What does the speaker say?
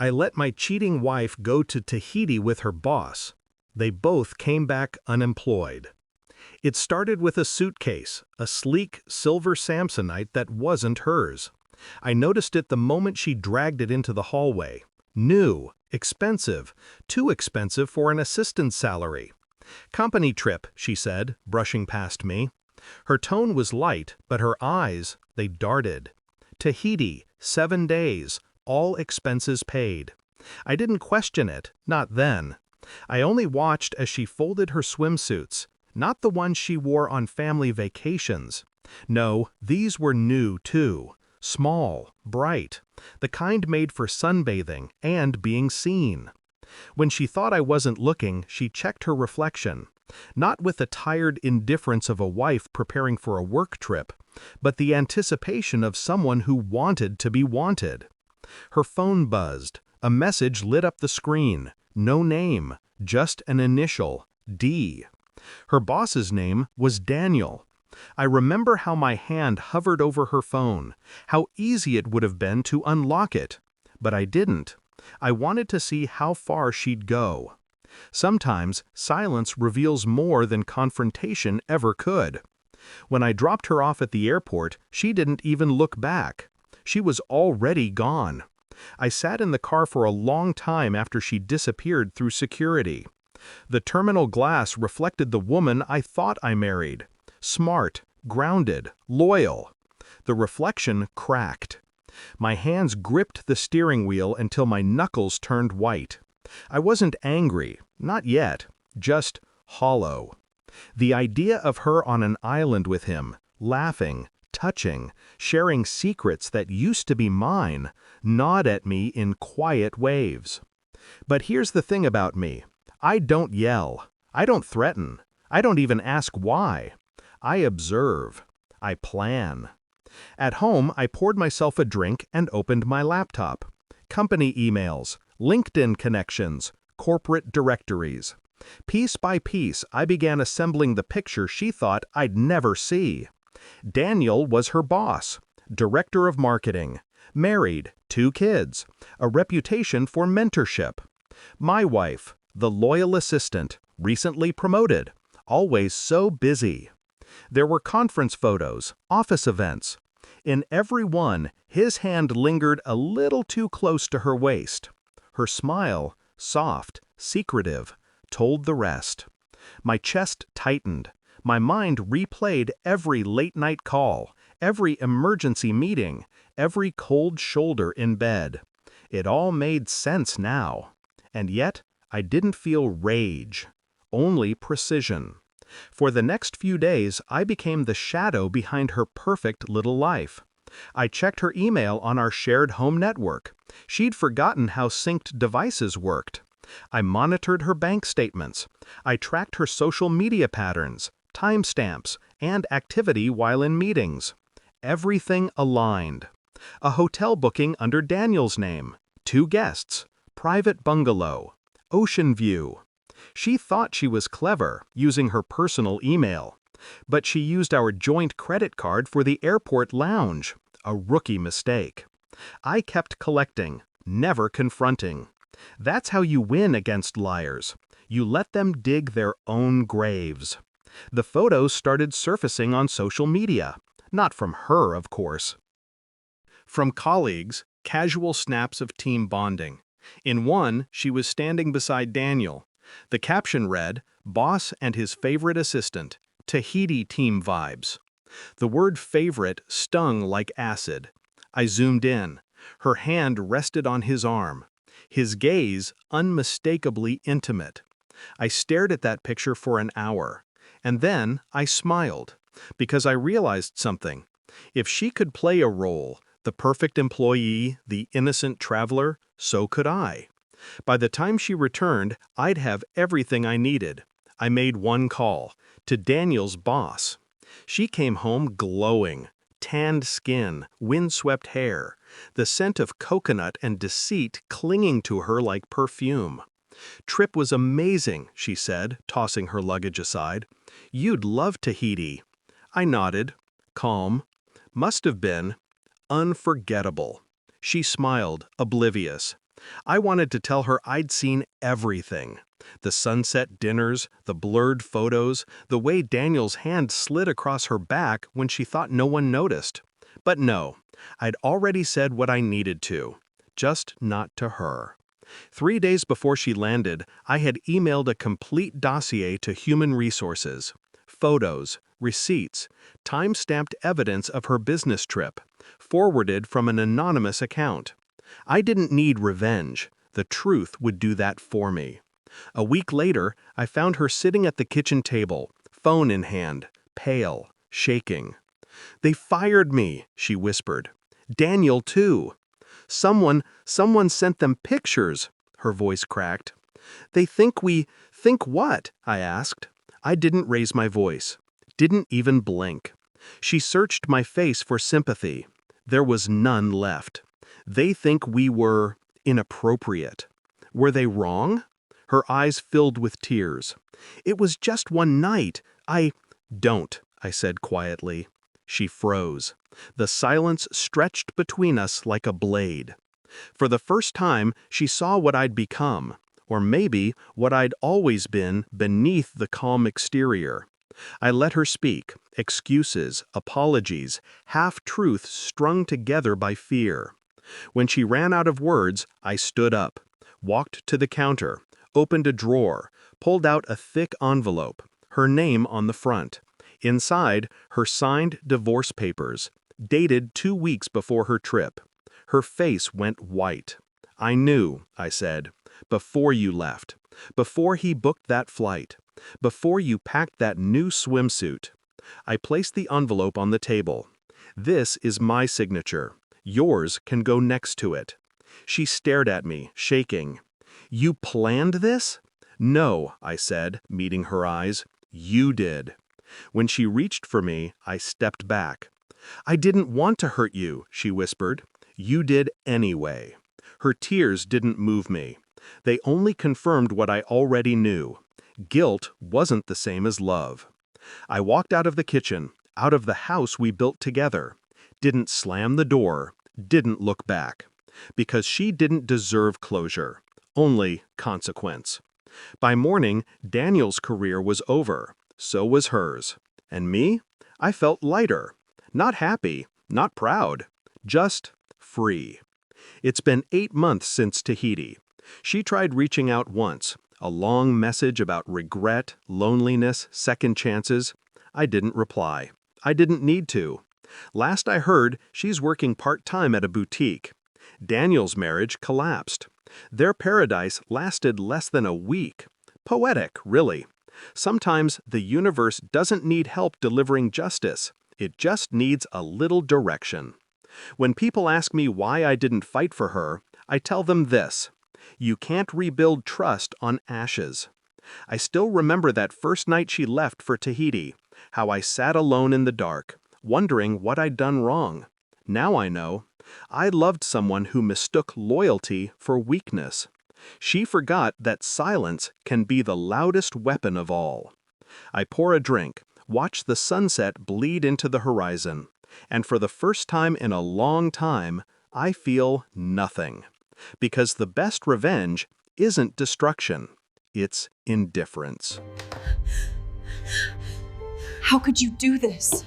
I let my cheating wife go to Tahiti with her boss. They both came back unemployed. It started with a suitcase, a sleek silver Samsonite that wasn't hers. I noticed it the moment she dragged it into the hallway. New, expensive, too expensive for an assistant's salary. "Company trip," she said, brushing past me. Her tone was light, but her eyes, they darted. Tahiti, 7 days, all expenses paid. I didn't question it, not then. I only watched as she folded her swimsuits, not the ones she wore on family vacations. No, these were new too. Small, bright, the kind made for sunbathing and being seen. When she thought I wasn't looking, she checked her reflection, not with the tired indifference of a wife preparing for a work trip, but the anticipation of someone who wanted to be wanted. Her phone buzzed. A message lit up the screen. No name, just an initial, D. Her boss's name was Daniel. I remember how my hand hovered over her phone, how easy it would have been to unlock it. But I didn't. I wanted to see how far she'd go. Sometimes silence reveals more than confrontation ever could. When I dropped her off at the airport, she didn't even look back. She was already gone. I sat in the car for a long time after she disappeared through security. The terminal glass reflected the woman I thought I married. Smart, grounded, loyal. The reflection cracked. My hands gripped the steering wheel until my knuckles turned white. I wasn't angry, not yet, just hollow. The idea of her on an island with him, laughing, touching, sharing secrets that used to be mine, gnawed at me in quiet waves. But here's the thing about me. I don't yell. I don't threaten. I don't even ask why. I observe. I plan. At home, I poured myself a drink and opened my laptop. Company emails, LinkedIn connections, corporate directories. Piece by piece, I began assembling the picture she thought I'd never see. Daniel was her boss, director of marketing, married, 2 kids, a reputation for mentorship. My wife, the loyal assistant, recently promoted, always so busy. There were conference photos, office events. In every one, his hand lingered a little too close to her waist. Her smile, soft, secretive, told the rest. My chest tightened. My mind replayed every late-night call, every emergency meeting, every cold shoulder in bed. It all made sense now. And yet, I didn't feel rage, only precision. For the next few days, I became the shadow behind her perfect little life. I checked her email on our shared home network. She'd forgotten how synced devices worked. I monitored her bank statements. I tracked her social media patterns, timestamps, and activity while in meetings. Everything aligned. A hotel booking under Daniel's name, 2 guests, private bungalow, ocean view. She thought she was clever, using her personal email. But she used our joint credit card for the airport lounge, a rookie mistake. I kept collecting, never confronting. That's how you win against liars. You let them dig their own graves. The photos started surfacing on social media. Not from her, of course. From colleagues, casual snaps of team bonding. In one, she was standing beside Daniel. The caption read, "Boss and his favorite assistant, Tahiti team vibes." The word favorite stung like acid. I zoomed in. Her hand rested on his arm. His gaze unmistakably intimate. I stared at that picture for an hour. And then I smiled, because I realized something. If she could play a role, the perfect employee, the innocent traveler, so could I. By the time she returned, I'd have everything I needed. I made one call, to Daniel's boss. She came home glowing, tanned skin, windswept hair, the scent of coconut and deceit clinging to her like perfume. "Trip was amazing," she said, tossing her luggage aside. "You'd love Tahiti." I nodded, calm. "Must have been unforgettable." She smiled, oblivious. I wanted to tell her I'd seen everything. The sunset dinners, the blurred photos, the way Daniel's hand slid across her back when she thought no one noticed. But no, I'd already said what I needed to, just not to her. 3 days before she landed, I had emailed a complete dossier to Human Resources. Photos, receipts, time-stamped evidence of her business trip, forwarded from an anonymous account. I didn't need revenge. The truth would do that for me. A week later, I found her sitting at the kitchen table, phone in hand, pale, shaking. "They fired me," she whispered. "Daniel, too. Someone sent them pictures," her voice cracked. Think what?" I asked. I didn't raise my voice, didn't even blink. She searched my face for sympathy. There was none left. "They think we were inappropriate." Were they wrong? Her eyes filled with tears. "It was just one night. Don't," I said quietly. She froze. The silence stretched between us like a blade. For the first time, she saw what I'd become, or maybe what I'd always been beneath the calm exterior. I let her speak, excuses, apologies, half-truths strung together by fear. When she ran out of words, I stood up, walked to the counter, opened a drawer, pulled out a thick envelope, her name on the front. Inside, her signed divorce papers, dated 2 weeks before her trip. Her face went white. "I knew," I said, "before you left, before he booked that flight, before you packed that new swimsuit." I placed the envelope on the table. "This is my signature. Yours can go next to it." She stared at me, shaking. "You planned this?" "No," I said, meeting her eyes. "You did." When she reached for me, I stepped back. "I didn't want to hurt you," she whispered. "You did anyway." Her tears didn't move me. They only confirmed what I already knew. Guilt wasn't the same as love. I walked out of the kitchen, out of the house we built together. Didn't slam the door, didn't look back. Because she didn't deserve closure, only consequence. By morning, Daniel's career was over. So was hers. And me? I felt lighter. Not happy, not proud. Just free. It's been 8 months since Tahiti. She tried reaching out once, a long message about regret, loneliness, second chances. I didn't reply. I didn't need to. Last I heard, she's working part-time at a boutique. Daniel's marriage collapsed. Their paradise lasted less than a week. Poetic, really. Sometimes the universe doesn't need help delivering justice. It just needs a little direction. When people ask me why I didn't fight for her, I tell them this: you can't rebuild trust on ashes. I still remember that first night she left for Tahiti, how I sat alone in the dark, wondering what I'd done wrong. Now I know. I loved someone who mistook loyalty for weakness. She forgot that silence can be the loudest weapon of all. I pour a drink, watch the sunset bleed into the horizon, and for the first time in a long time, I feel nothing. Because the best revenge isn't destruction, it's indifference. How could you do this?